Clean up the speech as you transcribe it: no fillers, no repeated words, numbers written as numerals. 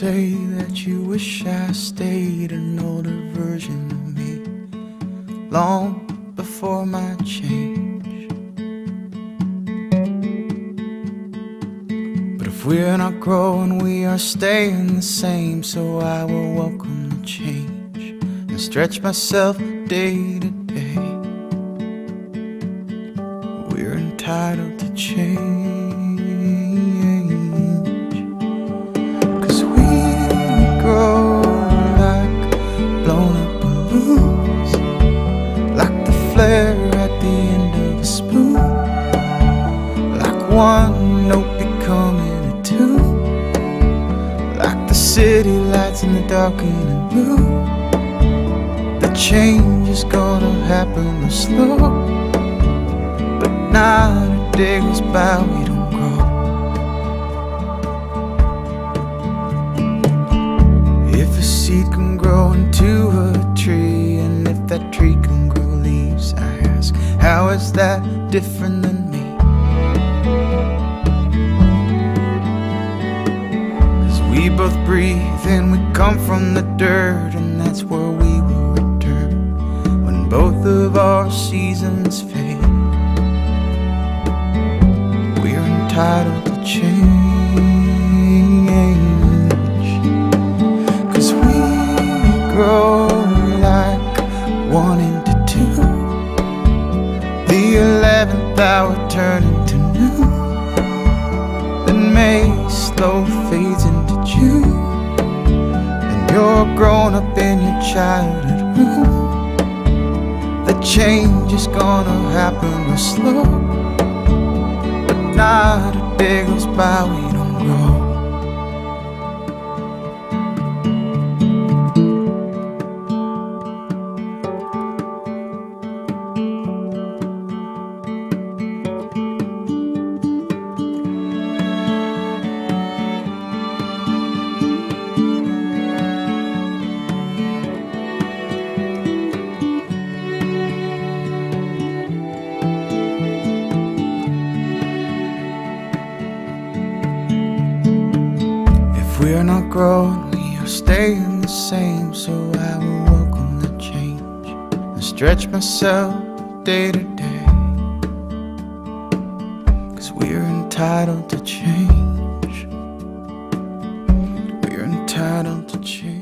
say that you wish I stayed an older version of me, long before my change. But if we're not growing, we are staying the same. So I will welcome the change and stretch myself day to day. We're entitled to change. At the end of a spoon, like one note becoming a tune, like the city lights in the darkening room. The change is gonna happen slow, but not a day goes by we don't grow. If a seed can grow into a tree, and if that tree can grow leaves, I ask, how is that different than me? 'Cause we both breathe and we come from the dirt, and that's where we will return when both of our seasons fade. We are entitled to change, 'cause we grow like one into two, the 11th hour turning to noon, then May slow fades into June, and you're grown up in your childhood room. The change is gonna happen real slow, but not a day goes by we don't grow. We are not growing, we are staying the same. So I will welcome the change and stretch myself day to day, 'cause we are entitled to change. We are entitled to change.